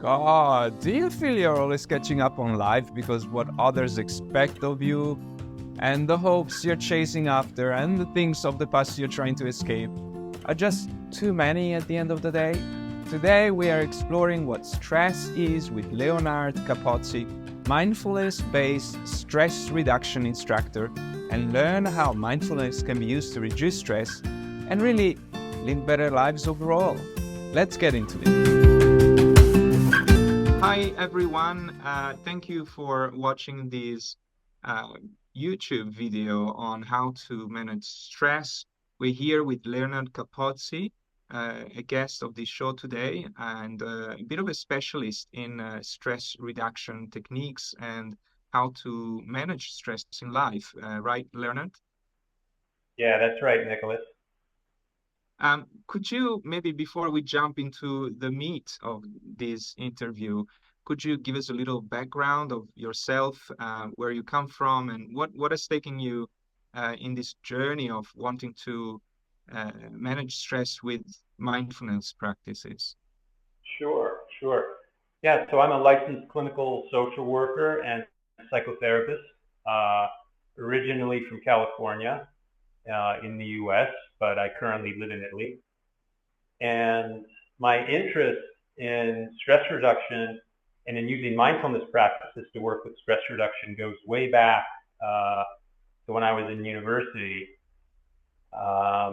God, do you feel you're always catching up on life because what others expect of you, and the hopes you're chasing after, and the things of the past you're trying to escape are just too many at the end of the day? Today we are exploring what stress is with Leonard Capozzi, mindfulness-based stress reduction instructor, and learn how mindfulness can be used to reduce stress and really live better lives overall. Let's get into it. Hi everyone, thank you for watching this YouTube video on how to manage stress. We're here with Leonard Capozzi, a guest of this show today, and a bit of a specialist in stress reduction techniques and how to manage stress in life. Right, Leonard? Yeah, that's right, Nicholas. Could you maybe, before we jump into the meat of this interview, could you give us a little background of yourself, where you come from, and what is taking you in this journey of wanting to manage stress with mindfulness practices? Sure. Yeah, so I'm a licensed clinical social worker and psychotherapist, originally from California, in the US, but I currently live in Italy. And my interest in stress reduction and in using mindfulness practices to work with stress reduction goes way back to when I was in university,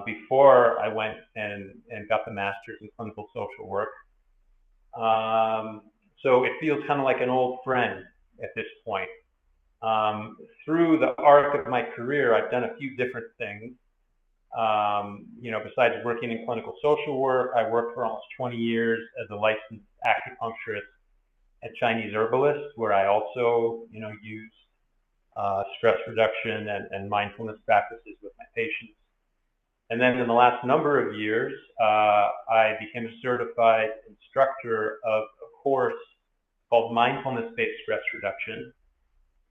before I went and got the master's in clinical social work. So it feels kind of like an old friend at this point. Through the arc of my career, I've done a few different things. Besides working in clinical social work, I worked for almost 20 years as a licensed acupuncturist and Chinese herbalist, where I also, use stress reduction and mindfulness practices with my patients. And then in the last number of years, I became a certified instructor of a course called Mindfulness Based Stress Reduction.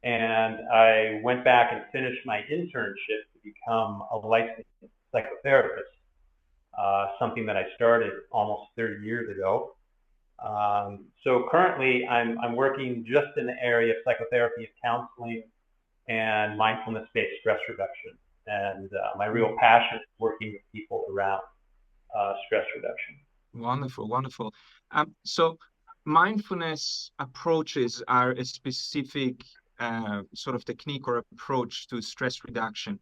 And I went back and finished my internship to become a licensed psychotherapist, something that I started almost 30 years ago. So currently I'm working just in the area of psychotherapy and counseling and mindfulness-based stress reduction. And my real passion is working with people around stress reduction. Wonderful. So mindfulness approaches are a specific sort of technique or approach to stress reduction.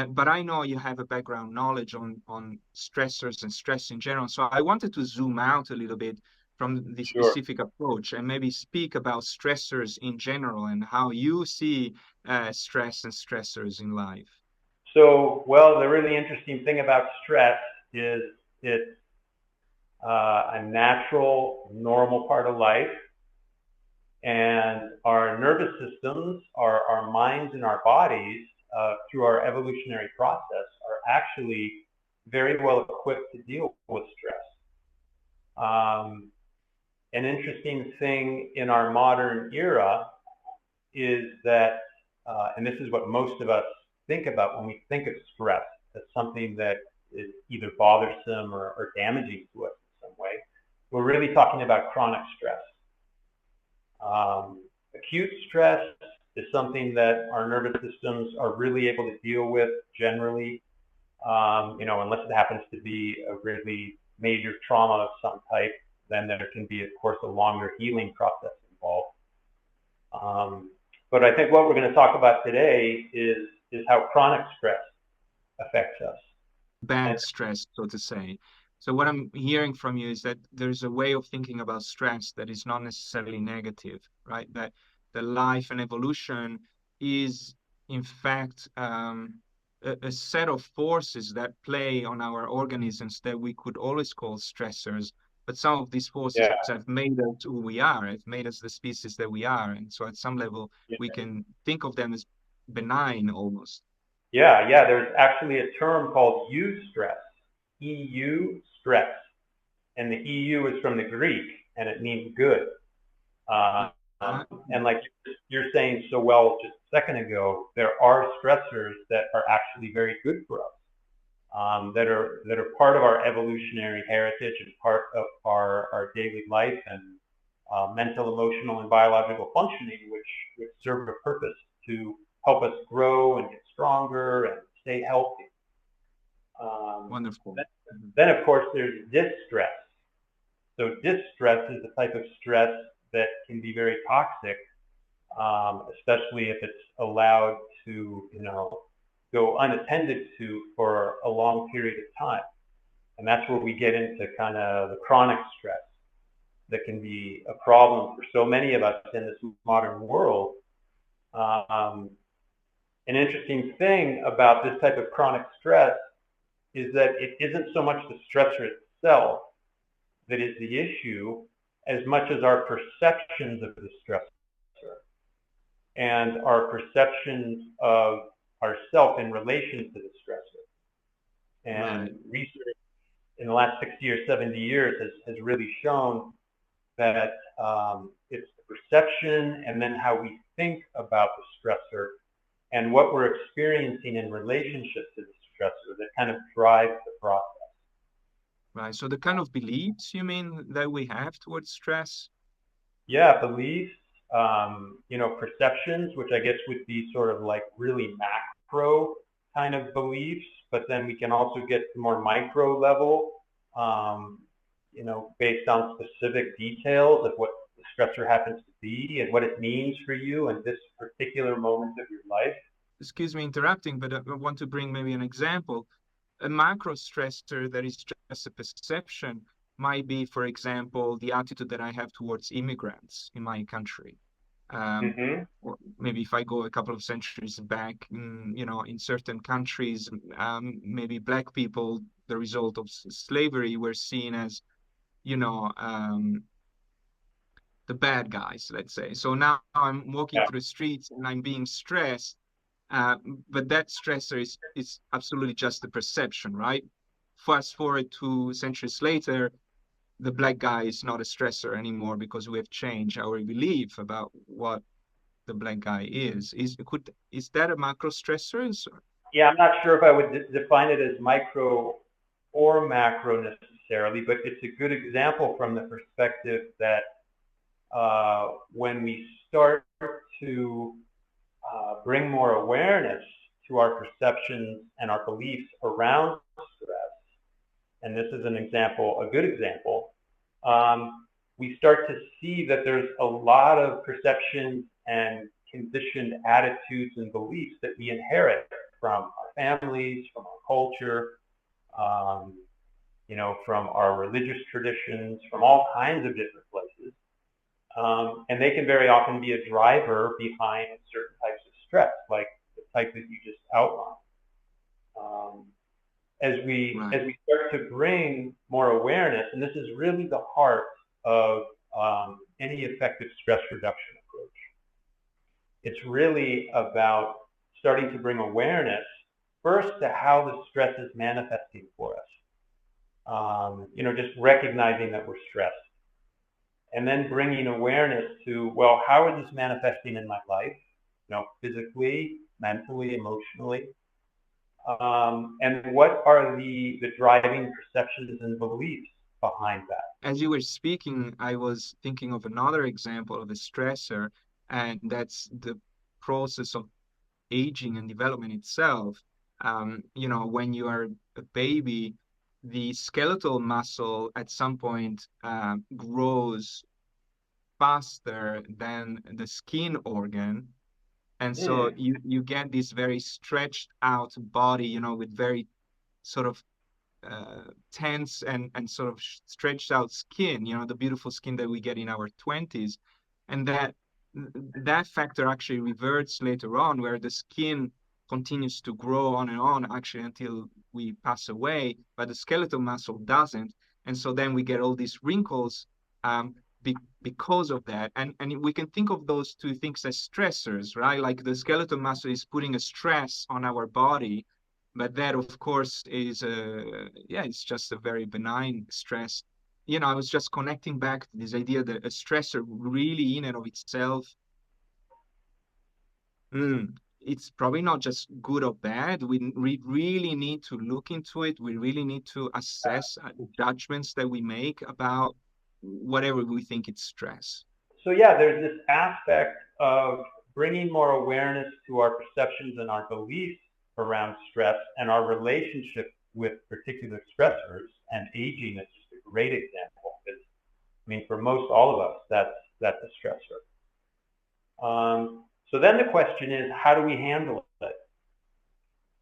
But I know you have a background knowledge on stressors and stress in general. So I wanted to zoom out a little bit from this Sure. specific approach and maybe speak about stressors in general and how you see stress and stressors in life. So, well, the really interesting thing about stress is it's a natural, normal part of life. And our nervous systems, our minds and our bodies, through our evolutionary process, are actually very well equipped to deal with stress. An interesting thing in our modern era is that, and this is what most of us think about when we think of stress as something that is either bothersome or damaging to us in some way, we're really talking about chronic stress. Acute stress is something that our nervous systems are really able to deal with generally, unless it happens to be a really major trauma of some type, then there can be, of course, a longer healing process involved. But I think what we're going to talk about today is how chronic stress affects us. Bad stress, so to say. So what I'm hearing from you is that there's a way of thinking about stress that is not necessarily negative, right? That the life and evolution is, in fact, a set of forces that play on our organisms that we could always call stressors. But some of these forces have made us who we are, have made us the species that we are. And so at some level, we can think of them as benign almost. Yeah, there's actually a term called eustress, EU stress. And the EU is from the Greek, and it means good. And like you're saying so well just a second ago, there are stressors that are actually very good for us, that are part of our evolutionary heritage and part of our daily life, and mental, emotional, and biological functioning, which serve a purpose to help us grow and get stronger and stay healthy. Wonderful. Then, of course, there's distress. So distress is the type of stress that can be very toxic, especially if it's allowed to, go unattended to for a long period of time. And that's where we get into kind of the chronic stress that can be a problem for so many of us in this modern world. An interesting thing about this type of chronic stress is that it isn't so much the stressor itself that is the issue as much as our perceptions of the stressor and our perceptions of ourself in relation to the stressor. And research in the last 60 or 70 years has really shown that it's the perception and then how we think about the stressor and what we're experiencing in relationship to the stressor that kind of drives the process. Right. So the kind of beliefs you mean that we have towards stress? Yeah, beliefs, perceptions, which I guess would be sort of like really macro kind of beliefs, but then we can also get to more micro level, based on specific details of what the stressor happens to be and what it means for you in this particular moment of your life. Excuse me interrupting, but I want to bring maybe an example. A macro stressor that is just a perception might be, for example, the attitude that I have towards immigrants in my country. Or maybe if I go a couple of centuries back, in certain countries, maybe Black people, the result of slavery, were seen as, the bad guys, let's say. So now I'm walking through the streets and I'm being stressed, but that stressor is absolutely just a perception, right? Fast forward 2 centuries later, the Black guy is not a stressor anymore because we have changed our belief about what the Black guy is. Is that a macro stressor? Yeah, I'm not sure if I would define it as micro or macro necessarily, but it's a good example from the perspective that when we start to bring more awareness to our perceptions and our beliefs around stress, and this is a good example, we start to see that there's a lot of perceptions and conditioned attitudes and beliefs that we inherit from our families, from our culture, from our religious traditions, from all kinds of different places. And they can very often be a driver behind certain types of stress, like the type that you just outlined. As we start to bring more awareness, and this is really the heart of any effective stress reduction approach. It's really about starting to bring awareness first to how the stress is manifesting for us. Just recognizing that we're stressed. And then bringing awareness to, well, how is this manifesting in my life? Physically, mentally, emotionally. And what are the driving perceptions and beliefs behind that? As you were speaking, I was thinking of another example of a stressor, and that's the process of aging and development itself. When you are a baby, the skeletal muscle at some point grows faster than the skin organ. And so you get this very stretched out body, with very sort of tense and sort of stretched out skin, the beautiful skin that we get in our 20s. And that factor actually reverts later on, where the skin continues to grow on and on, actually until we pass away, but the skeletal muscle doesn't. And so then we get all these wrinkles because of that. And we can think of those two things as stressors, right? Like the skeletal muscle is putting a stress on our body, but that, of course, is it's just a very benign stress. I was just connecting back to this idea that a stressor really in and of itself, it's probably not just good or bad. We really need to look into it. We really need to assess the judgments that we make about whatever we think it's stress. So yeah, there's this aspect of bringing more awareness to our perceptions and our beliefs around stress and our relationship with particular stressors. And aging is just a great example. Because, I mean, for most all of us, that's a stressor. So then the question is, how do we handle it?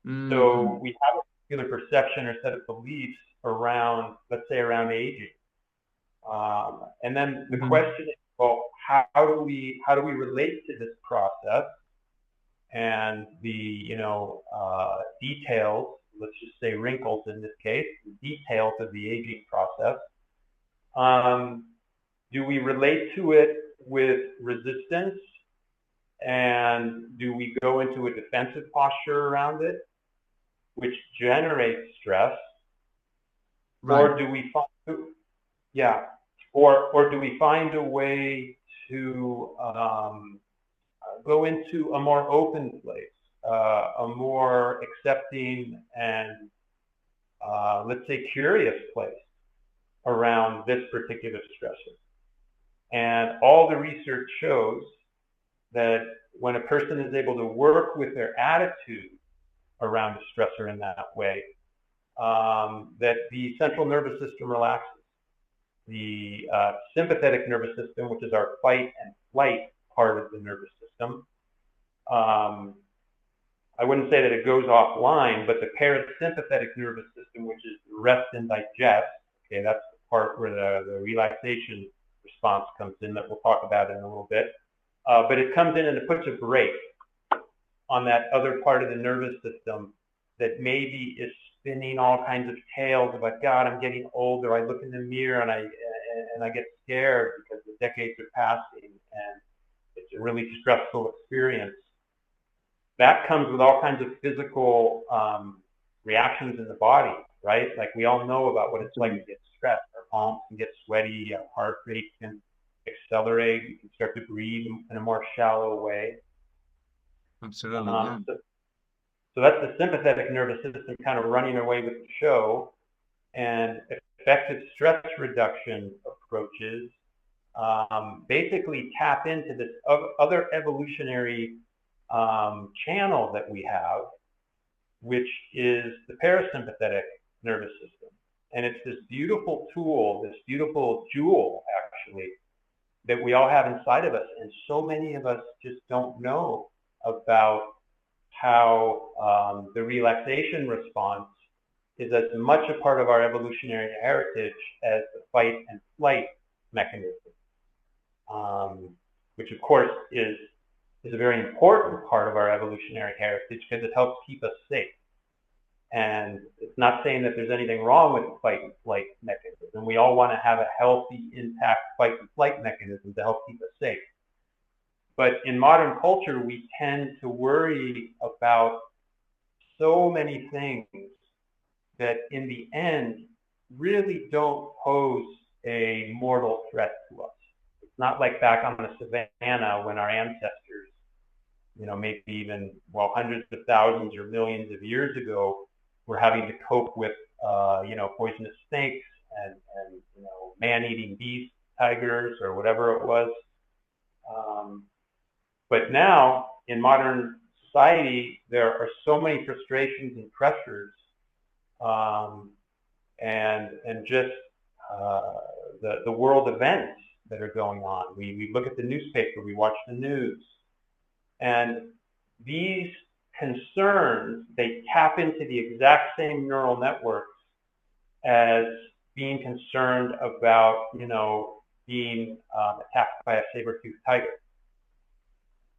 Mm-hmm. So we have a particular perception or set of beliefs around, let's say, around aging. And then the Mm-hmm. question is, well, how do we relate to this process and the details? Let's just say wrinkles in this case, the details of the aging process. Um, do we relate to it with resistance, and do we go into a defensive posture around it, which generates stress, Right. or do we find yeah, or do we find a way to go into a more open place, a more accepting and let's say curious place around this particular stressor? And all the research shows that when a person is able to work with their attitude around a stressor in that way, that the central nervous system relaxes. The sympathetic nervous system, which is our fight and flight part of the nervous system, I wouldn't say that it goes offline, but the parasympathetic nervous system, which is rest and digest, okay, that's the part where the relaxation response comes in that we'll talk about in a little bit. But it comes in and it puts a brake on that other part of the nervous system that maybe is spinning all kinds of tales about, God, I'm getting older. I look in the mirror and I get scared because the decades are passing and it's a really stressful experience. That comes with all kinds of physical reactions in the body, right? Like we all know about what it's like to get stressed. Our palms can get sweaty, our heart rate can accelerate, we can start to breathe in a more shallow way. Absolutely. Yeah. So that's the sympathetic nervous system kind of running away with the show. And effective stress reduction approaches basically tap into this other evolutionary channel that we have, which is the parasympathetic nervous system. And it's this beautiful tool, this beautiful jewel, actually, that we all have inside of us. And so many of us just don't know about how the relaxation response is as much a part of our evolutionary heritage as the fight and flight mechanism, which of course is a very important part of our evolutionary heritage because it helps keep us safe. And it's not saying that there's anything wrong with the fight and flight mechanism. We all want to have a healthy, intact fight and flight mechanism to help keep us safe. But in modern culture, we tend to worry about so many things that in the end really don't pose a mortal threat to us. It's not like back on the savannah when our ancestors, maybe even, hundreds of thousands or millions of years ago, were having to cope with, poisonous snakes and man-eating beasts, tigers, or whatever it was. But now, in modern society, there are so many frustrations and pressures, and just the world events that are going on. We look at the newspaper, we watch the news, and these concerns, they tap into the exact same neural networks as being concerned about, being attacked by a saber-toothed tiger.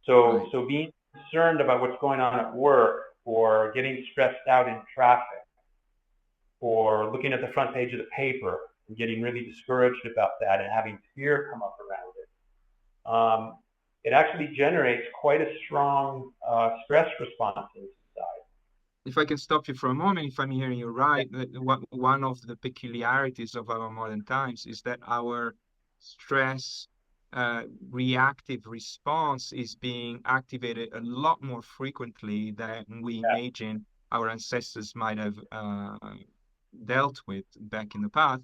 So being concerned about what's going on at work, or getting stressed out in traffic, or looking at the front page of the paper and getting really discouraged about that and having fear come up around it, it actually generates quite a strong stress response inside. If I can stop you for a moment, if I'm hearing you right, one of the peculiarities of our modern times is that our stress reactive response is being activated a lot more frequently than we Yeah. imagine our ancestors might have dealt with back in the past.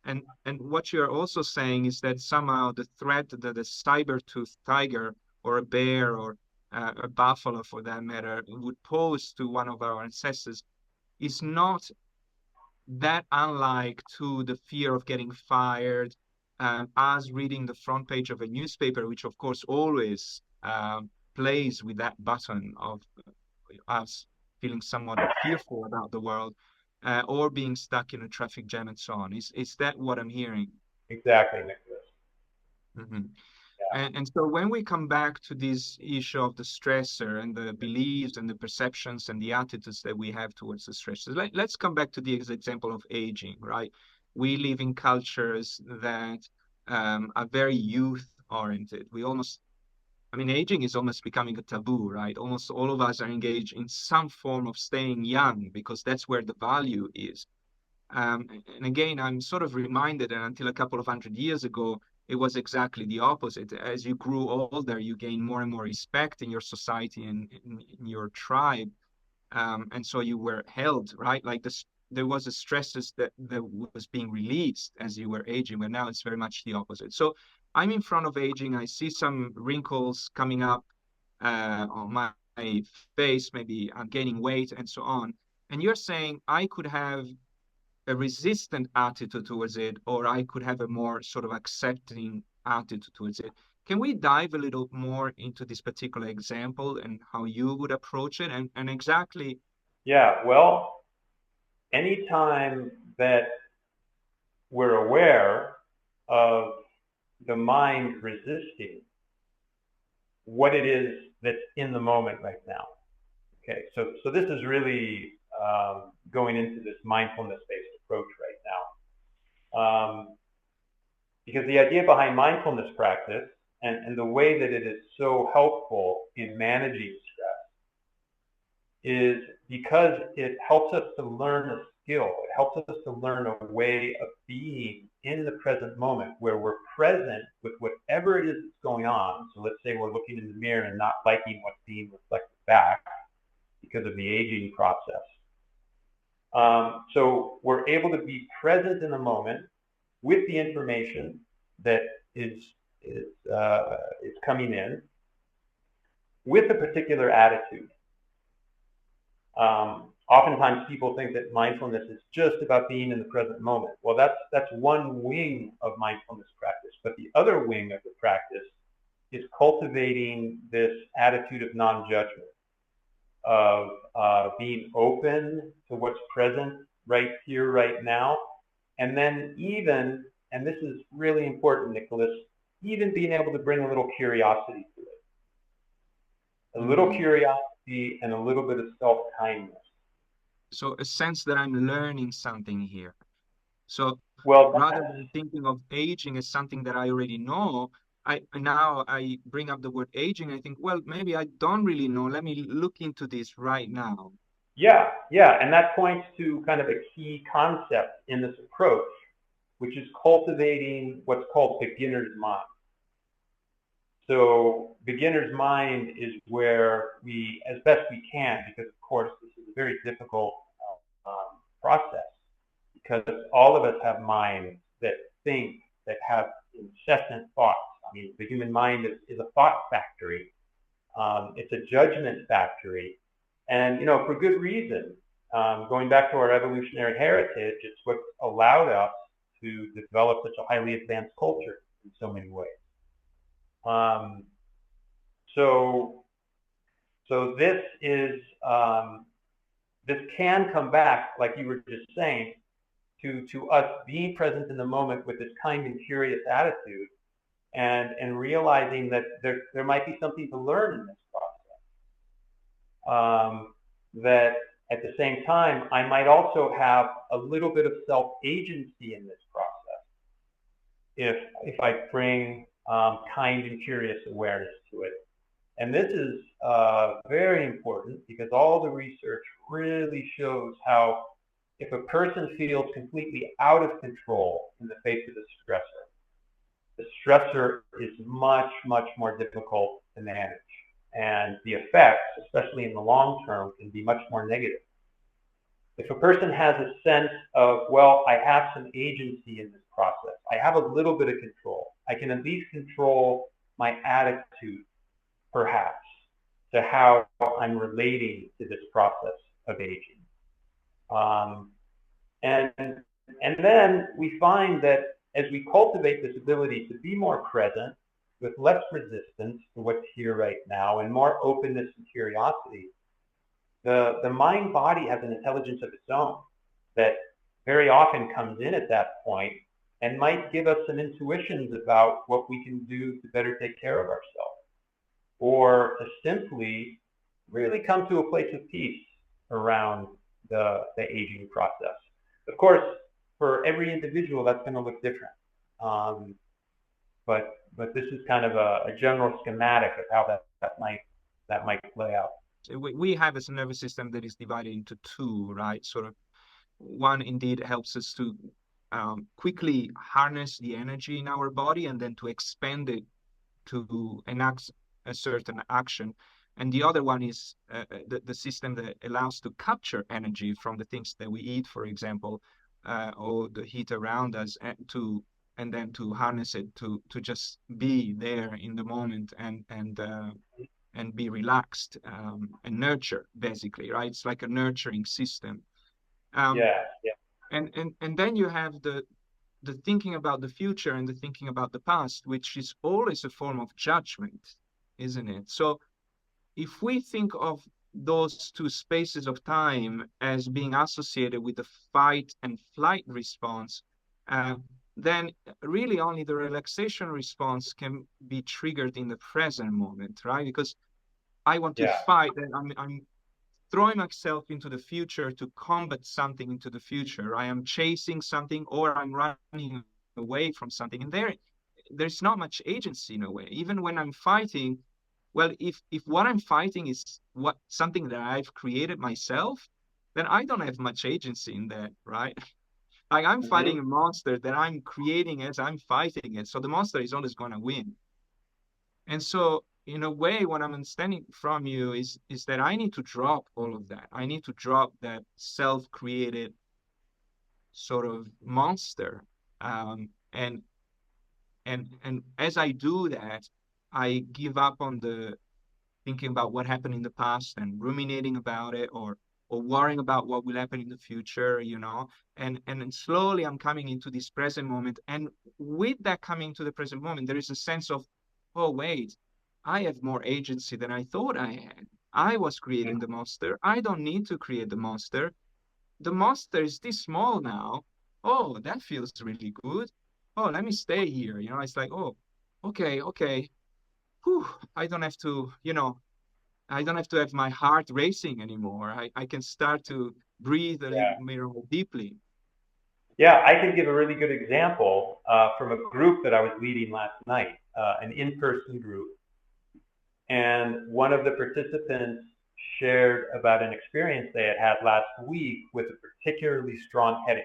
And what you're also saying is that somehow the threat that a saber-toothed tiger or a bear or a buffalo, for that matter, would pose to one of our ancestors is not that unlike to the fear of getting fired, as reading the front page of a newspaper, which of course always plays with that button of us feeling somewhat fearful about the world, or being stuck in a traffic jam and so on. Is that what I'm hearing? Exactly, Nicholas. Mhm. Yeah. And so when we come back to this issue of the stressor and the beliefs and the perceptions and the attitudes that we have towards the stressors, let's come back to the example of aging, right? We live in cultures that are very youth oriented. We almost, I mean, aging is almost becoming a taboo, right? Almost all of us are engaged in some form of staying young because that's where the value is. And again, I'm sort of reminded that until a couple of hundred years ago, it was exactly the opposite. As you grew older, you gain more and more respect in your society and in your tribe. And so you were held, right? Like this, there was a stresses that was being released as you were aging, but now it's very much the opposite. So I'm in front of aging. I see some wrinkles coming up on my face. Maybe I'm gaining weight and so on. And you're saying I could have a resistant attitude towards it, or I could have a more sort of accepting attitude towards it. Can we dive a little more into this particular example and how you would approach it and exactly? Yeah, well, anytime that we're aware of the mind resisting what it is that's in the moment right now. Okay, so this is really going into this mindfulness-based approach right now. Because the idea behind mindfulness practice and the way that it is so helpful in managing stress is because it helps us to learn a skill. It helps us to learn a way of being in the present moment where we're present with whatever it is that's going on. So let's say we're looking in the mirror and not liking what's being reflected back because of the aging process. So we're able to be present in the moment with the information that is coming in with a particular attitude. Oftentimes people think that mindfulness is just about being in the present moment. Well, that's one wing of mindfulness practice, but the other wing of the practice is cultivating this attitude of non-judgment, of being open to what's present right here, right now, and then even, and this is really important, Nicholas, even being able to bring a little curiosity to it. A little curiosity and a little bit of self-kindness. So a sense that I'm learning something here. So Well, rather than thinking of aging as something that I already know, I bring up the word aging. I think, well, maybe I don't really know. Let me look into this right now. yeah, and that points to kind of a key concept in this approach, which is cultivating what's called beginner's mind. So beginner's mind is where we, as best we can, because of course this is a very difficult process, because all of us have minds that think, that have incessant thoughts. I mean, the human mind is a thought factory. It's a judgment factory. And, you know, for good reason. Going back to our evolutionary heritage, it's what allowed us to develop such a highly advanced culture in so many ways. So this is, this can come back, like you were just saying, to us being present in the moment with this kind and curious attitude, and realizing that there might be something to learn in this process. That at the same time, I might also have a little bit of self-agency in this process if I bring kind and curious awareness to it. And this is very important because all the research really shows how if a person feels completely out of control in the face of the stressor is much, much more difficult to manage. And the effects, especially in the long term, can be much more negative. If a person has a sense of, well, I have some agency in this process. I have a little bit of control. I can at least control my attitude, perhaps, to how I'm relating to this process of aging. Um, and and then we find that as we cultivate this ability to be more present, with less resistance to what's here right now, and more openness and curiosity, the mind body has an intelligence of its own that very often comes in at that point and might give us some intuitions about what we can do to better take care of ourselves, or to simply really come to a place of peace around the aging process. Of course, for every individual, that's going to look different. Um, but this is kind of a general schematic of how that might play out. We have a nervous system that is divided into two, right? Sort of one indeed helps us to quickly harness the energy in our body and then to expand it to enact a certain action. And the other one is the system that allows to capture energy from the things that we eat, for example, or the heat around us, and then to harness it to just be there in the moment and be relaxed and nurture, basically, right? It's like a nurturing system. Yeah, yeah. And then you have the thinking about the future and the thinking about the past, which is always a form of judgment, isn't it? So if we think of those two spaces of time as being associated with the fight and flight response, then really only the relaxation response can be triggered in the present moment, right? Because I want to fight, and I'm throwing myself into the future to combat something into the future. I am chasing something or I'm running away from something. And there's not much agency in a way. Even when I'm fighting, well, if what I'm fighting is something that I've created myself, then I don't have much agency in that, right? Like I'm fighting a monster that I'm creating as I'm fighting it. So the monster is always going to win. And so in a way, what I'm understanding from you is that I need to drop all of that. I need to drop that self-created sort of monster. And as I do that, I give up on the thinking about what happened in the past and ruminating about it, or worrying about what will happen in the future, and then slowly I'm coming into this present moment. And with that coming to the present moment, there is a sense of, oh, wait, I have more agency than I thought I had. I was creating the monster. I don't need to create the monster. The monster is this small now. Oh, that feels really good. Oh, let me stay here. It's like, oh, okay. Whew, I don't have to, I don't have to have my heart racing anymore. I can start to breathe a little more deeply. Yeah, I can give a really good example from a group that I was leading last night, an in-person group. And one of the participants shared about an experience they had last week with a particularly strong headache.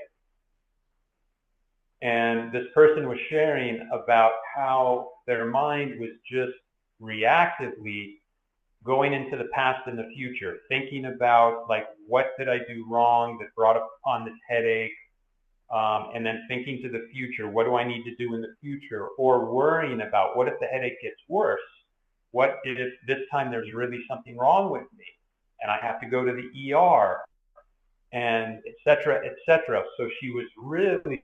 And this person was sharing about how their mind was just reactively going into the past and the future, thinking about, like, what did I do wrong that brought upon this headache? And then thinking to the future, what do I need to do in the future? Or worrying about, what if the headache gets worse? What if this time there's really something wrong with me and I have to go to the ER, and et cetera, et cetera. So she was really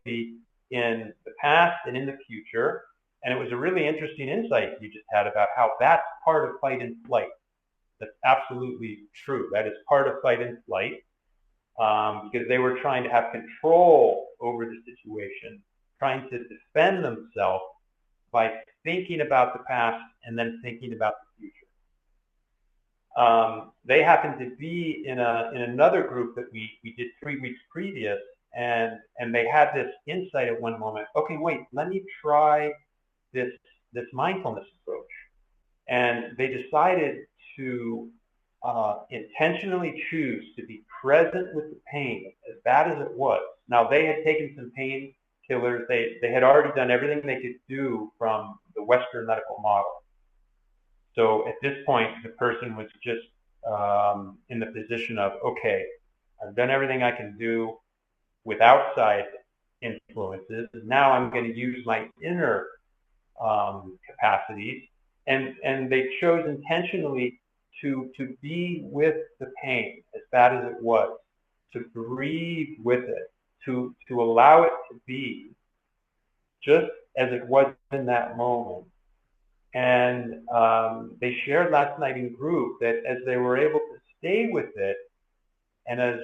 in the past and in the future. And it was a really interesting insight you just had about how that's part of fight and flight. That's absolutely true. That is part of fight and flight, because they were trying to have control over the situation, trying to defend themselves by thinking about the past and then thinking about the future. They happened to be in another group that we did 3 weeks previous, and they had this insight at one moment. Okay, wait, let me try this mindfulness approach. And they decided to intentionally choose to be present with the pain, as bad as it was. Now, they had taken some pain killers. They had already done everything they could do from the Western medical model. So at this point, the person was just in the position of, okay, I've done everything I can do with outside influences. Now I'm going to use my inner capacities, and they chose intentionally to be with the pain, as bad as it was, to breathe with it, to allow it to be just as it was in that moment. And they shared last night in group that as they were able to stay with it, and as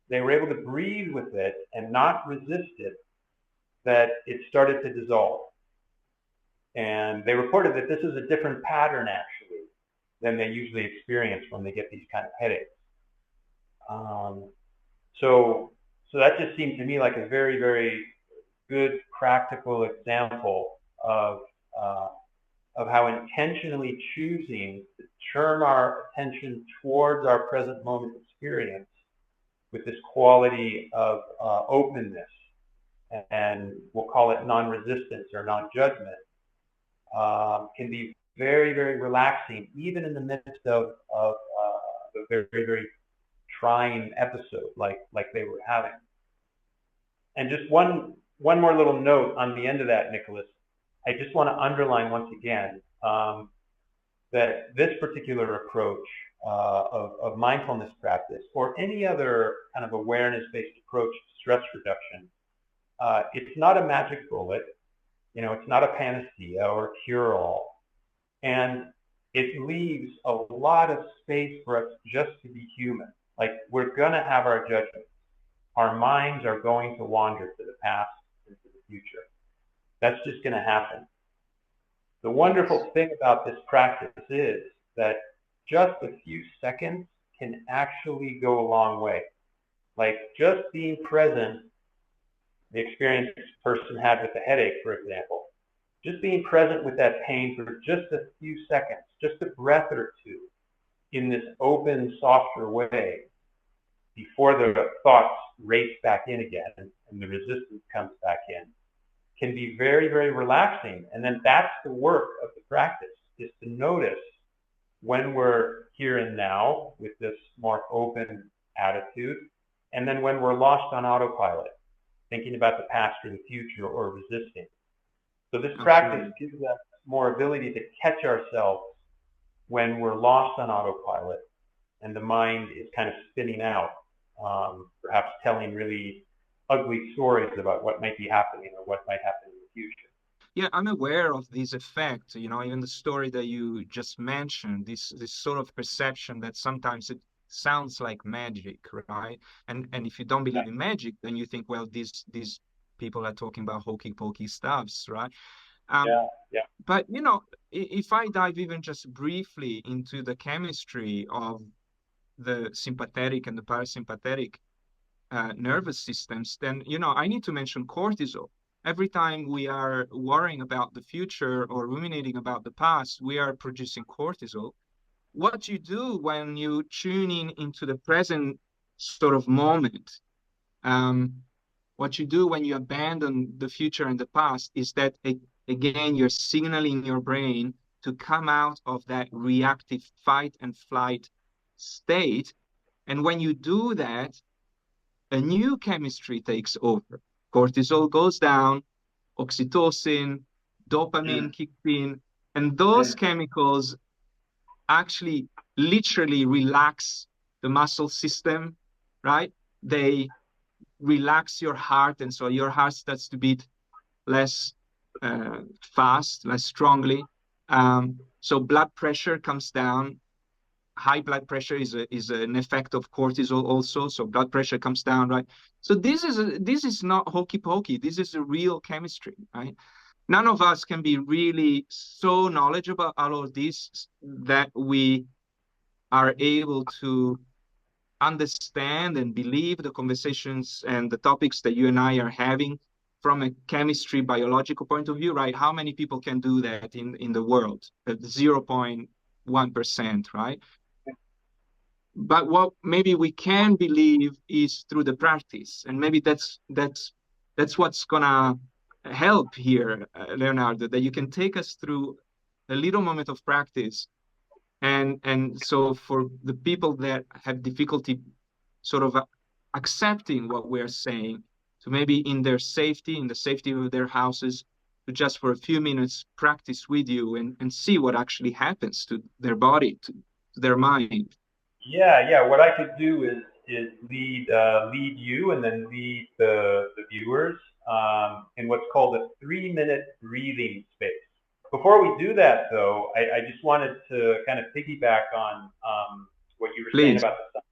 they were able to breathe with it and not resist it, that it started to dissolve. And they reported that this is a different pattern, actually, than they usually experience when they get these kind of headaches. So that just seemed to me like a very, very good practical example of how intentionally choosing to turn our attention towards our present moment experience with this quality of openness, and we'll call it non-resistance or non-judgment, can be very, very relaxing, even in the midst of a very, very trying episode like they were having. And just one more little note on the end of that, Nicholas. I just want to underline once again that this particular approach of mindfulness practice, or any other kind of awareness-based approach to stress reduction, it's not a magic bullet. It's not a panacea or a cure-all. And it leaves a lot of space for us just to be human. Like, we're going to have our judgments. Our minds are going to wander to the past and to the future. That's just going to happen. The wonderful thing about this practice is that just a few seconds can actually go a long way. Like, just being present, the experience this person had with the headache, for example, just being present with that pain for just a few seconds, just a breath or two, in this open, softer way, before the thoughts race back in again and the resistance comes back in, can be very, very relaxing. And then that's the work of the practice, is to notice when we're here and now with this more open attitude, and then when we're lost on autopilot, thinking about the past or the future or resisting. So this practice gives us more ability to catch ourselves when we're lost on autopilot and the mind is kind of spinning out, perhaps telling really ugly stories about what might be happening or what might happen in the future. Yeah, I'm aware of this effect, even the story that you just mentioned, this sort of perception that sometimes it sounds like magic, right? And if you don't believe in magic, then you think, well, these people are talking about hokey pokey stuffs, right? But if I dive even just briefly into the chemistry of the sympathetic and the parasympathetic nervous systems, then I need to mention cortisol. Every time we are worrying about the future or ruminating about the past, we are producing cortisol. What you do when you tune in into the present sort of moment, what you do when you abandon the future and the past, is that, again, you're signaling your brain to come out of that reactive fight and flight state. And when you do that, a new chemistry takes over. Cortisol goes down, oxytocin, dopamine kicks in, and those chemicals actually literally relax the muscle system, right? They relax your heart, and so your heart starts to beat less fast, less strongly. So blood pressure comes down. High blood pressure is an effect of cortisol also. So blood pressure comes down, right? So this is not hokey pokey. This is a real chemistry, right? None of us can be really so knowledgeable about all of this that we are able to understand and believe the conversations and the topics that you and I are having from a chemistry, biological point of view, right? How many people can do that in the world? 0.1%, right? But what maybe we can believe is through the practice, and maybe that's what's gonna help here, Leonardo, that you can take us through a little moment of practice, and so for the people that have difficulty sort of accepting what we're saying, to maybe in their safety, in the safety of their houses, to just for a few minutes practice with you and see what actually happens to their body, to their mind. Yeah. What I could do is lead you and then lead the viewers in what's called a 3-minute breathing space. Before we do that, though, I just wanted to kind of piggyback on what you were saying Please. about the sun.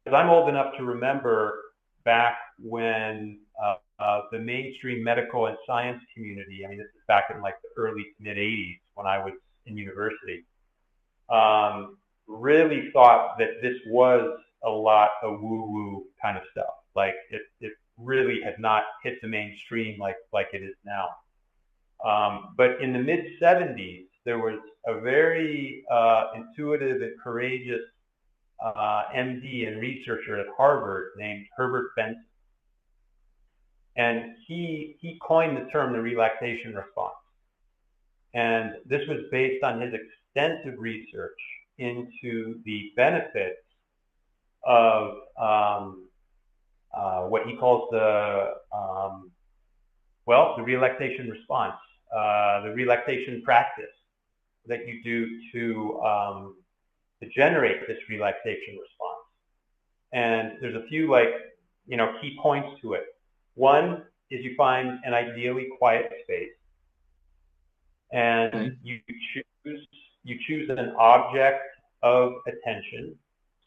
Because I'm old enough to remember back when the mainstream medical and science community, I mean, this is back in like the early to mid 80s when I was in university, really thought that this was a lot of woo-woo kind of stuff. Like it really had not hit the mainstream like it is now. But in the mid 70s, there was a very intuitive and courageous MD and researcher at Harvard named Herbert Benson. And he coined the term the relaxation response. And this was based on his extensive research into the benefits of what he calls the relaxation response, the relaxation practice that you do to generate this relaxation response. And there's a few key points to it. One is you find an ideally quiet space, and you choose an object of attention.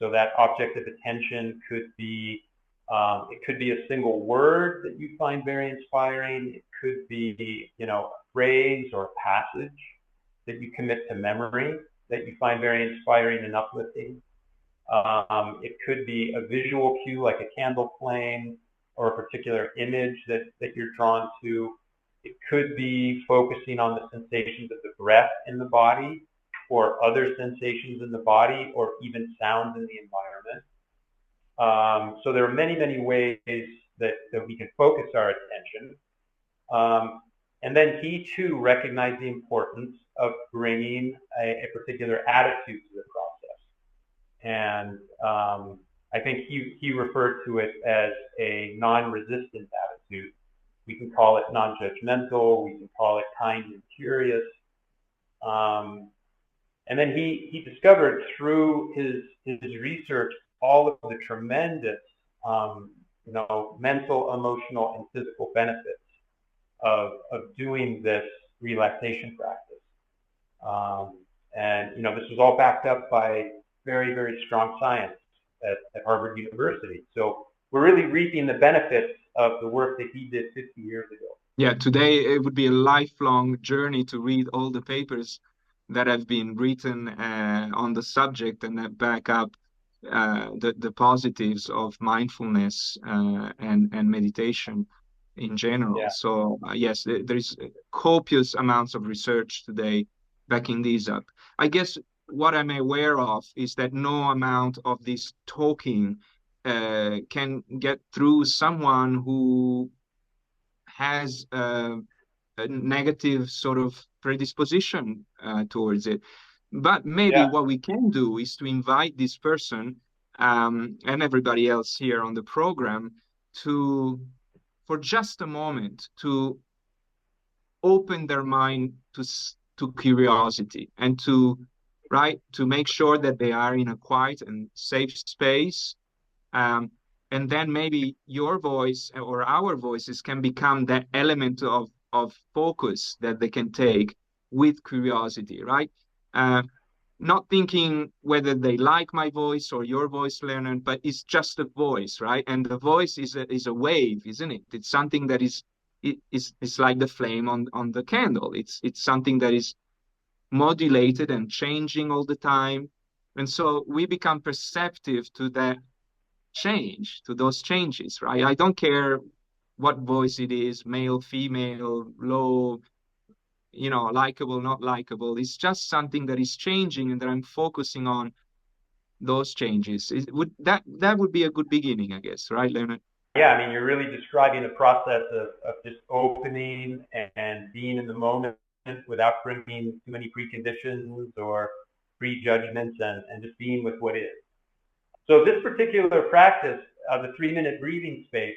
So that object of attention could be a single word that you find very inspiring. It could be a phrase or a passage that you commit to memory that you find very inspiring and uplifting. It could be a visual cue like a candle flame or a particular image that you're drawn to. It could be focusing on the sensations of the breath in the body or other sensations in the body or even sounds in the environment. So there are many, many ways that we can focus our attention. And then he too recognized the importance of bringing a particular attitude to the process. And I think he referred to it as a non-resistant attitude. We can call it non-judgmental. We can call it kind and curious. And then he discovered through his research all of the tremendous mental, emotional, and physical benefits of doing this relaxation practice. And this was all backed up by very, very strong science at Harvard University. So we're really reaping the benefits of the work that he did 50 years ago. Yeah, today it would be a lifelong journey to read all the papers that have been written on the subject and that back up the positives of mindfulness and meditation in general. Yeah. So yes, there is copious amounts of research today backing these up. I guess what I'm aware of is that no amount of this talking can get through someone who has a negative sort of predisposition towards it. But maybe what we can do is to invite this person and everybody else here on the program for just a moment, to open their mind to curiosity and to make sure that they are in a quiet and safe space. And then maybe your voice or our voices can become that element of focus that they can take with curiosity, right? Not thinking whether they like my voice or your voice, Leonard, but it's just a voice, right? And the voice is a wave, isn't it? It's something that is like the flame on the candle. It's something that is modulated and changing all the time. And so we become perceptive to that change, to those changes, right? I don't care what voice it is, male, female, low, likable, not likable. It's just something that is changing and that I'm focusing on those changes. That would be a good beginning, I guess, right, Leonard? Yeah, I mean, you're really describing the process of just opening and being in the moment without bringing too many preconditions or prejudgments and just being with what is. So this particular practice of the 3-minute breathing space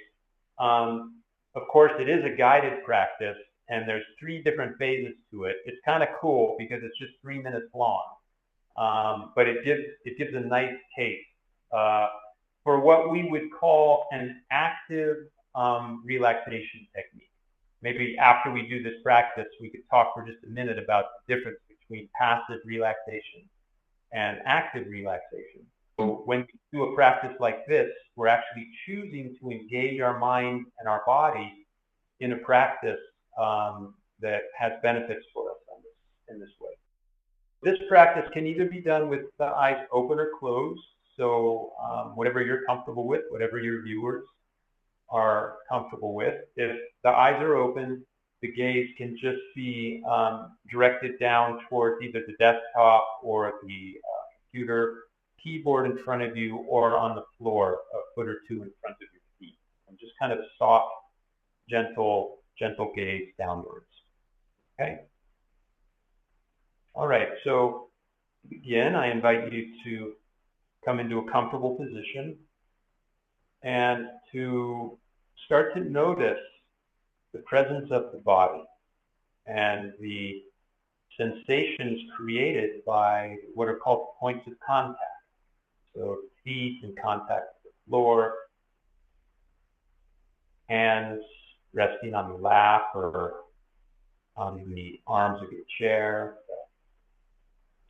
Of course, it is a guided practice, and there's 3 different phases to it. It's kind of cool because it's just 3 minutes long, but it gives a nice taste for what we would call an active relaxation technique. Maybe after we do this practice, we could talk for just a minute about the difference between passive relaxation and active relaxation. So when we do a practice like this, we're actually choosing to engage our mind and our body in a practice that has benefits for us in this way. This practice can either be done with the eyes open or closed. So whatever you're comfortable with, whatever your viewers are comfortable with. If the eyes are open, the gaze can just be directed down towards either the desktop or the computer keyboard in front of you, or on the floor a foot or 2 in front of your feet. And just kind of a soft, gentle gaze downwards. Okay? All right, so to begin, I invite you to come into a comfortable position and to start to notice the presence of the body and the sensations created by what are called points of contact. So feet in contact with the floor, hands resting on the lap or on the arms of your chair,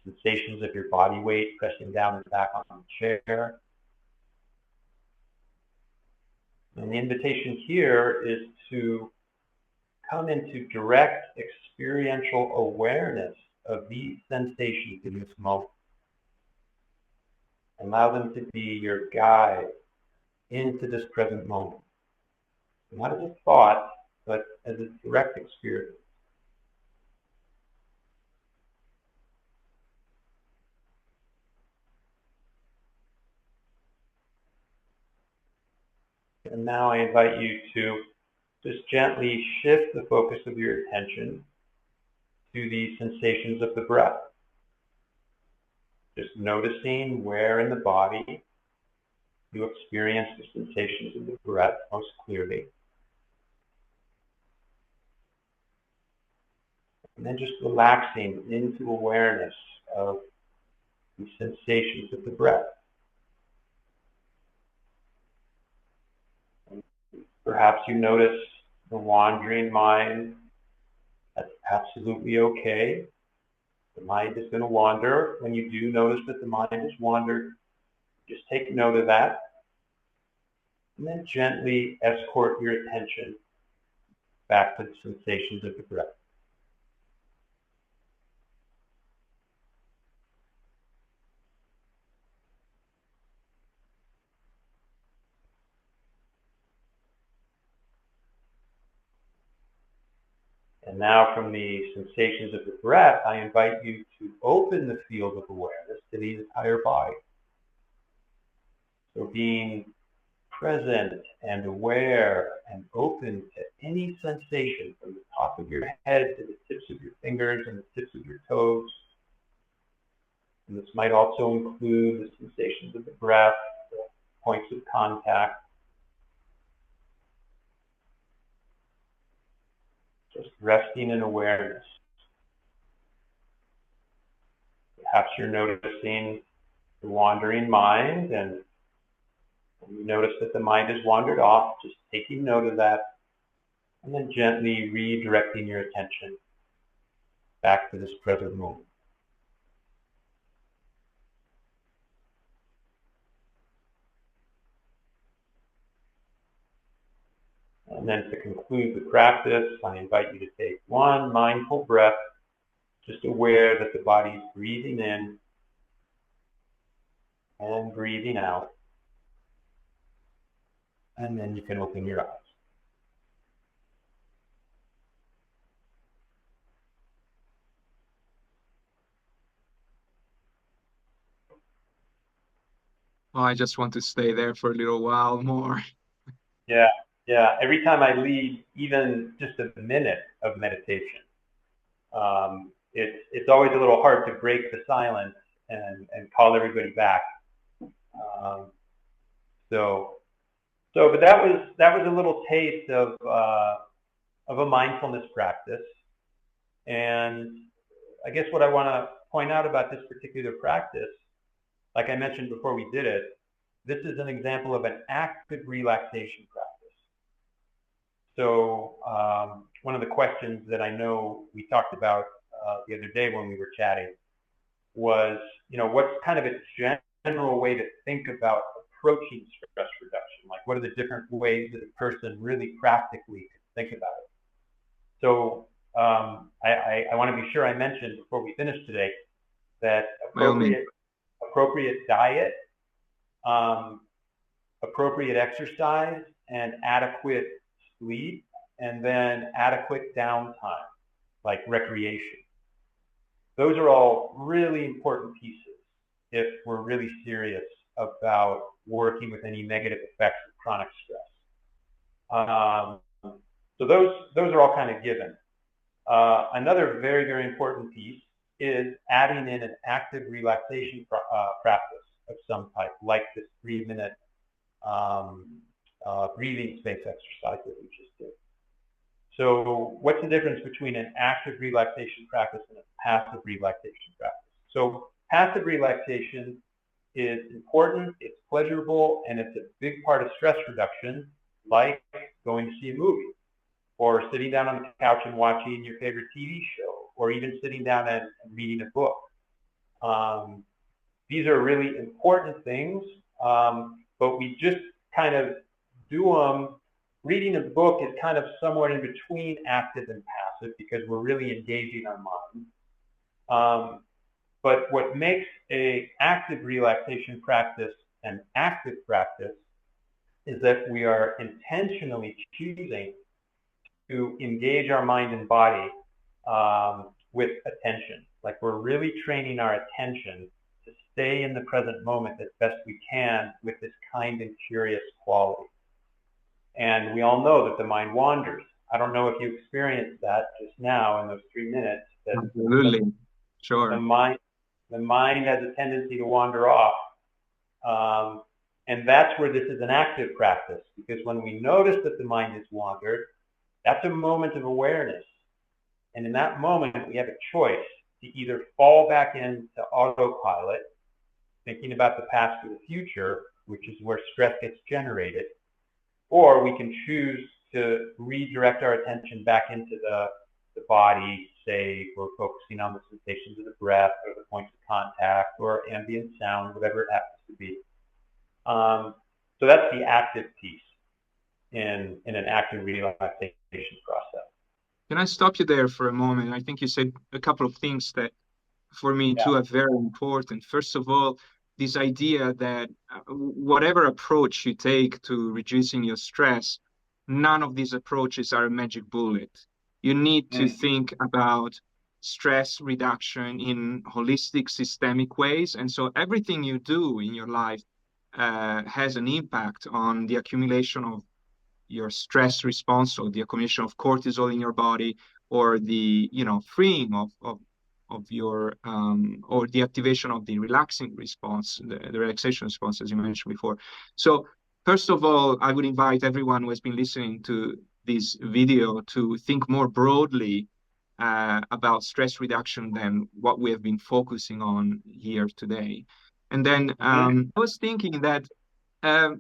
sensations of your body weight pressing down and back on the chair. And the invitation here is to come into direct experiential awareness of these sensations in this moment. Allow them to be your guide into this present moment. Not as a thought, but as a direct experience. And now I invite you to just gently shift the focus of your attention to the sensations of the breath. Just noticing where in the body you experience the sensations of the breath most clearly. And then just relaxing into awareness of the sensations of the breath. Perhaps you notice the wandering mind. That's absolutely okay. The mind is going to wander. When you do notice that the mind has wandered, just take note of that. And then gently escort your attention back to the sensations of the breath. And now from the sensations of the breath, I invite you to open the field of awareness to the entire body. So being present and aware and open to any sensation from the top of your head to the tips of your fingers and the tips of your toes. And this might also include the sensations of the breath, the points of contact. Just resting in awareness. Perhaps you're noticing the wandering mind, and you notice that the mind has wandered off, just taking note of that, and then gently redirecting your attention back to this present moment. And then to conclude the practice, I invite you to take one mindful breath, just aware that the body is breathing in and breathing out. And then you can open your eyes. Oh, I just want to stay there for a little while more. Yeah. Every time I lead even just a minute of meditation, it's always a little hard to break the silence and call everybody back. So So, but that was a little taste of a mindfulness practice. And I guess what I want to point out about this particular practice, like I mentioned before we did it, this is an example of an active relaxation practice. So one of the questions that I know we talked about the other day when we were chatting was, what's kind of a general way to think about approaching stress reduction? Like, what are the different ways that a person really practically can think about it? So I want to be sure I mentioned before we finish today that appropriate diet, appropriate exercise, and adequate sleep, and then adequate downtime, like recreation. Those are all really important pieces if we're really serious about working with any negative effects of chronic stress. So those are all kind of given. Another very, very important piece is adding in an active relaxation practice of some type, like this 3-minute breathing space exercise that we just did. So what's the difference between an active relaxation practice and a passive relaxation practice? So passive relaxation is important, it's pleasurable, and it's a big part of stress reduction, like going to see a movie, or sitting down on the couch and watching your favorite TV show, or even sitting down and reading a book. These are really important things, but we just kind of do them. Reading a book is kind of somewhere in between active and passive because we're really engaging our mind. But what makes an active relaxation practice an active practice is that we are intentionally choosing to engage our mind and body with attention. Like, we're really training our attention to stay in the present moment as best we can with this kind and curious quality. And we all know that the mind wanders. I don't know if you experienced that just now in those 3 minutes. Absolutely, sure. The mind has a tendency to wander off. And that's where this is an active practice, because when we notice that the mind has wandered, that's a moment of awareness. And in that moment, we have a choice to either fall back into autopilot, thinking about the past or the future, which is where stress gets generated, or we can choose to redirect our attention back into the body. Say we're focusing on the sensations of the breath or the points of contact or ambient sound, whatever it happens to be. So that's the active piece in an active relaxation process. Can I stop you there for a moment? I think you said a couple of things that for me too are very important. First of all, this idea that whatever approach you take to reducing your stress, none of these approaches are a magic bullet. You need to think about stress reduction in holistic, systemic ways. And so everything you do in your life has an impact on the accumulation of your stress response, or the accumulation of cortisol in your body, or the freeing of your or the activation of the relaxing response, the relaxation response, as you mentioned before. So first of all, I would invite everyone who has been listening to this video to think more broadly about stress reduction than what we have been focusing on here today. And then I was thinking that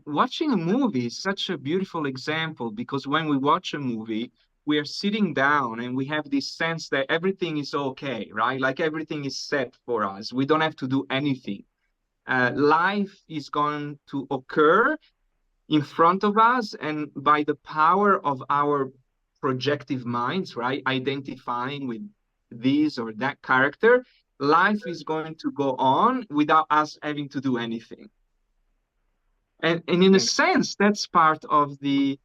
watching a movie is such a beautiful example, because when we watch a movie, we are sitting down and we have this sense that everything is okay, right? Like everything is set for us. We don't have to do anything. Life is going to occur in front of us, and by the power of our projective minds, right, identifying with this or that character, life is going to go on without us having to do anything. And in a sense, that's part of the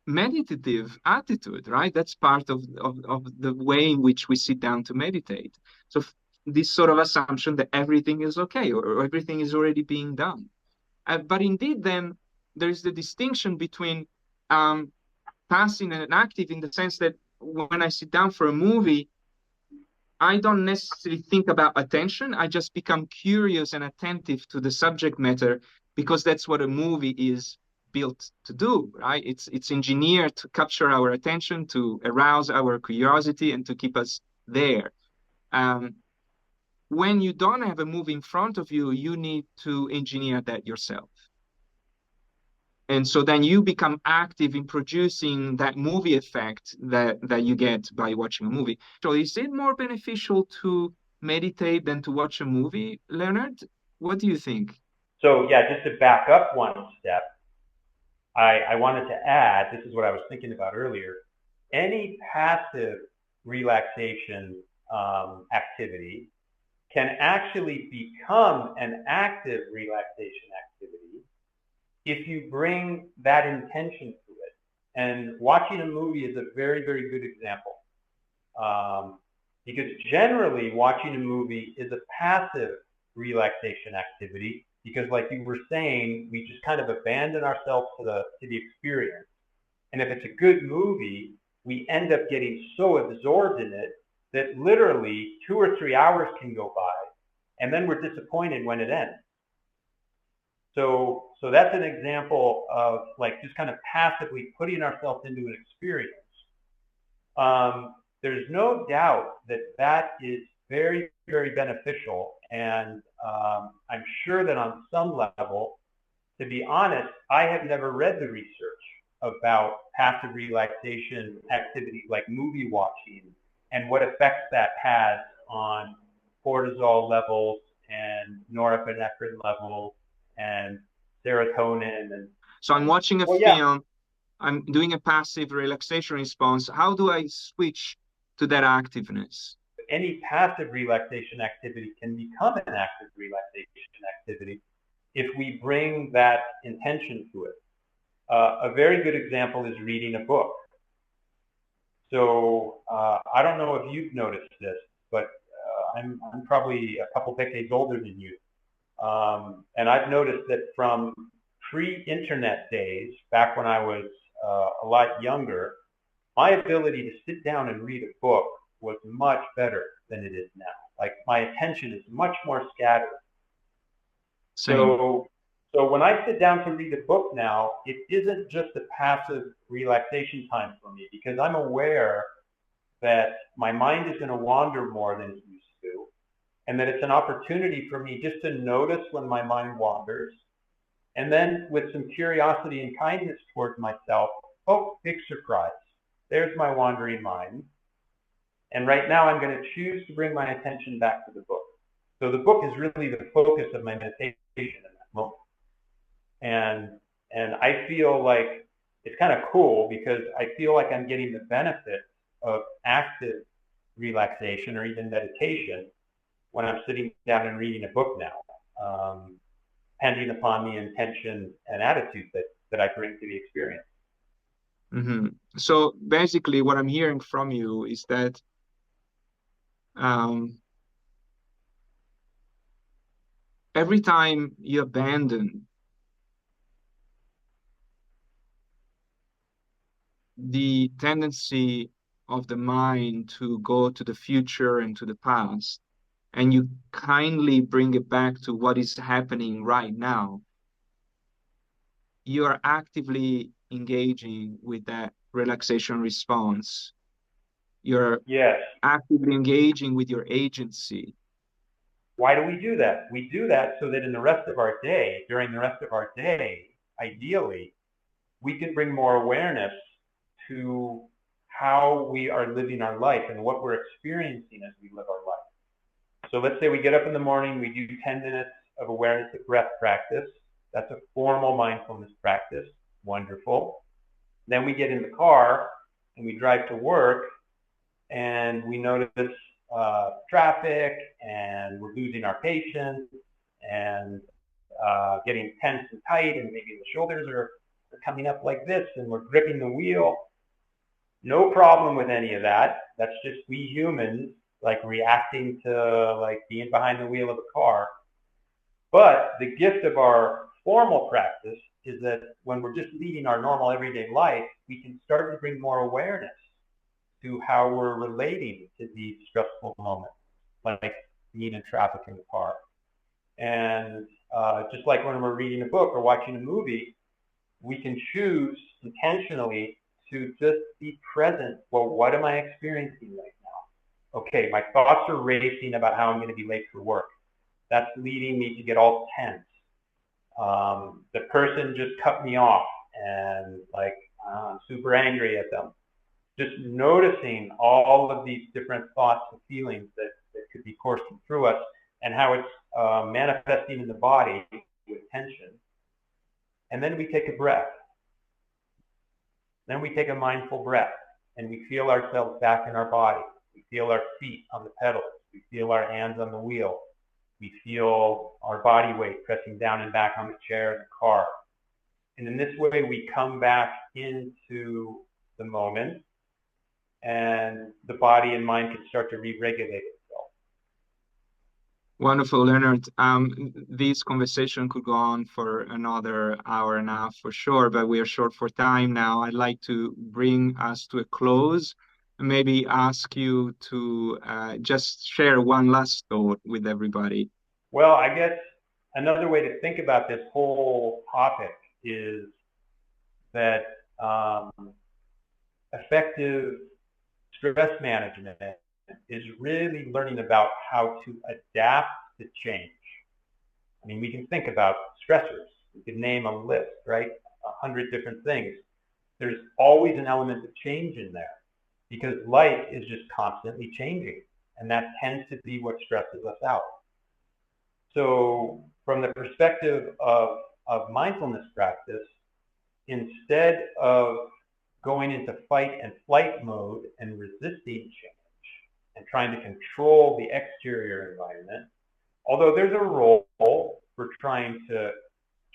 meditative attitude, right? That's part of the way in which we sit down to meditate. So this sort of assumption that everything is okay, or everything is already being done. But indeed, then there's the distinction between passive and active, in the sense that when I sit down for a movie, I don't necessarily think about attention. I just become curious and attentive to the subject matter, because that's what a movie is built to do, right? It's engineered to capture our attention, to arouse our curiosity, and to keep us there. When you don't have a movie in front of you, you need to engineer that yourself. And so then you become active in producing that movie effect that you get by watching a movie. So is it more beneficial to meditate than to watch a movie, Leonard? What do you think? So yeah, just to back up one step, I wanted to add, this is what I was thinking about earlier, any passive relaxation activity can actually become an active relaxation activity if you bring that intention to it. And watching a movie is a very, very good example. Because generally watching a movie is a passive relaxation activity, because like you were saying, we just kind of abandon ourselves to the experience. And if it's a good movie, we end up getting so absorbed in it that literally 2 or 3 hours can go by, and then we're disappointed when it ends. So that's an example of like just kind of passively putting ourselves into an experience. There's no doubt that that is very, very beneficial. And I'm sure that on some level, to be honest, I have never read the research about passive relaxation activities like movie watching and what effects that has on cortisol levels and norepinephrine levels and serotonin. And so I'm watching a film, I'm doing a passive relaxation response. How do I switch to that activeness? Any passive relaxation activity can become an active relaxation activity if we bring that intention to it. A very good example is reading a book. So I don't know if you've noticed this, but I'm probably a couple decades older than you. And I've noticed that from pre-internet days, back when I was a lot younger, my ability to sit down and read a book was much better than it is now. Like my attention is much more scattered. So when I sit down to read a book now, it isn't just a passive relaxation time for me, because I'm aware that my mind is going to wander more than it used to, and that it's an opportunity for me just to notice when my mind wanders, and then with some curiosity and kindness towards myself, oh, big surprise, there's my wandering mind. And right now I'm going to choose to bring my attention back to the book. So the book is really the focus of my meditation in that moment. And I feel like it's kind of cool, because I feel like I'm getting the benefit of active relaxation or even meditation when I'm sitting down and reading a book now, depending upon the intention and attitude that I bring to the experience. Mm-hmm. So basically what I'm hearing from you is that every time you abandon the tendency of the mind to go to the future and to the past, and you kindly bring it back to what is happening right now, you are actively engaging with that relaxation response. You're actively engaging with your agency. Why do we do that? We do that so that in the rest of our day, during the rest of our day, ideally, we can bring more awareness to how we are living our life and what we're experiencing as we live our life. So let's say we get up in the morning, we do 10 minutes of awareness of breath practice. That's a formal mindfulness practice. Wonderful. Then we get in the car and we drive to work, and we notice traffic, and we're losing our patience, and getting tense and tight, and maybe the shoulders are coming up like this, and we're gripping the wheel. No problem with any of that. That's just we humans like reacting to like being behind the wheel of a car. But the gift of our formal practice is that when we're just leading our normal everyday life, we can start to bring more awareness to how we're relating to these stressful moments, like being in traffic in the car. And just like when we're reading a book or watching a movie, we can choose intentionally to just be present. Well, what am I experiencing right now? Okay, my thoughts are racing about how I'm going to be late for work. That's leading me to get all tense. The person just cut me off and like I'm super angry at them. Just noticing all of these different thoughts and feelings that could be coursing through us and how it's manifesting in the body with tension. And then we take a breath. Then we take a mindful breath and we feel ourselves back in our body. We feel our feet on the pedals. We feel our hands on the wheel. We feel our body weight pressing down and back on the chair in the car. And in this way, we come back into the moment and the body and mind can start to re-regulate itself. Wonderful, Leonard. This conversation could go on for another hour and a half for sure, but we are short for time now. I'd like to bring us to a close and maybe ask you to just share one last thought with everybody. Well, I guess another way to think about this whole topic is that effective stress management is really learning about how to adapt to change. I mean, we can think about stressors. We could name a list, right? 100 different things. There's always an element of change in there because life is just constantly changing. And that tends to be what stresses us out. So from the perspective of mindfulness practice, instead of going into fight and flight mode and resisting change and trying to control the exterior environment, although there's a role for trying to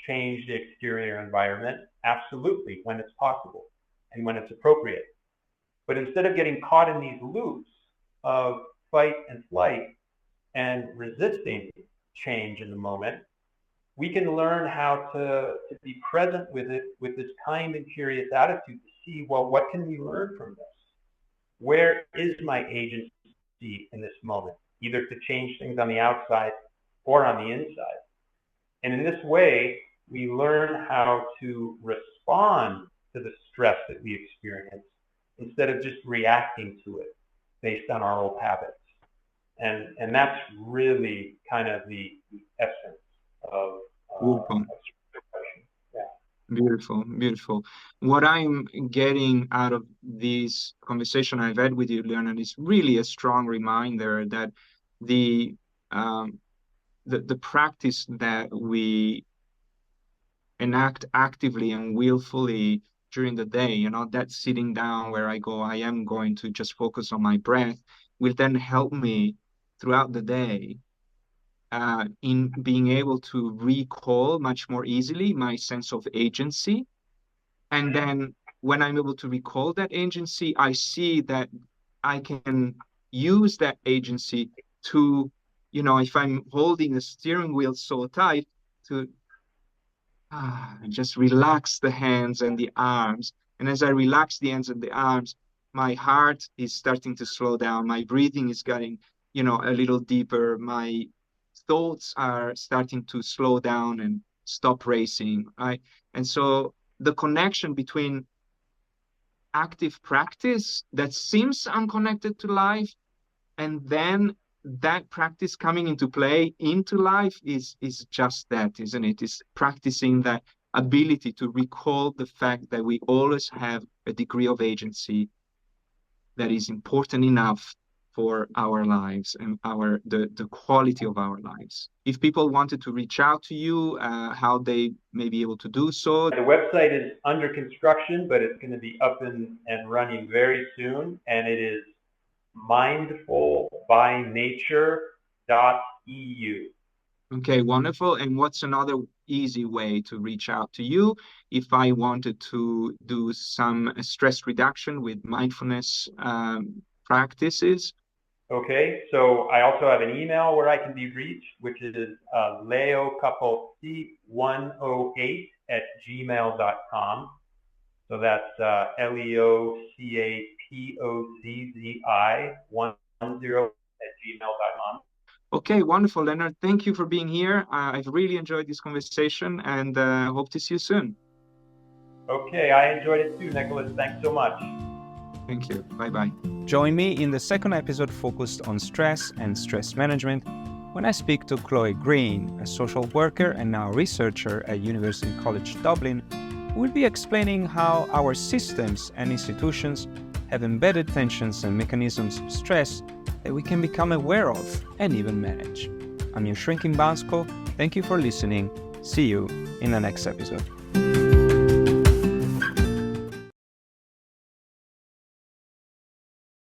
change the exterior environment, absolutely, when it's possible and when it's appropriate. But instead of getting caught in these loops of fight and flight and resisting change in the moment, we can learn how to be present with it with this kind and curious attitude to see, well, what can we learn from this? Where is my agency in this moment, either to change things on the outside or on the inside? And in this way, we learn how to respond to the stress that we experience instead of just reacting to it based on our old habits. And that's really kind of the essence of yeah. Beautiful, beautiful. What I'm getting out of this conversation I've had with you, Leonard, is really a strong reminder that the practice that we enact actively and willfully during the day, that sitting down where I am going to just focus on my breath, will then help me throughout the day in being able to recall much more easily my sense of agency. And then when I'm able to recall that agency, I see that I can use that agency to, if I'm holding the steering wheel so tight, to just relax the hands and the arms. And as I relax the hands and the arms, my heart is starting to slow down. My breathing is getting, a little deeper. My thoughts are starting to slow down and stop racing. And so the connection between active practice that seems unconnected to life and then that practice coming into play into life is just that, isn't it? It's practicing that ability to recall the fact that we always have a degree of agency that is important enough for our lives and the quality of our lives. If people wanted to reach out to you, how they may be able to do so? The website is under construction, but it's going to be up and running very soon, and it is mindfulbynature.eu. Okay, wonderful. And what's another easy way to reach out to you if I wanted to do some stress reduction with mindfulness practices? Okay, so I also have an email where I can be reached, which is leocapozzi108@gmail.com. So that's leocapozzi10@gmail.com. Okay, wonderful, Leonard. Thank you for being here. I've really enjoyed this conversation and hope to see you soon. Okay, I enjoyed it too, Nicholas. Thanks so much. Thank you. Bye-bye. Join me in the second episode focused on stress and stress management when I speak to Chloe Green, a social worker and now researcher at University College Dublin, who will be explaining how our systems and institutions have embedded tensions and mechanisms of stress that we can become aware of and even manage. I'm your shrinking Bansko. Thank you for listening. See you in the next episode.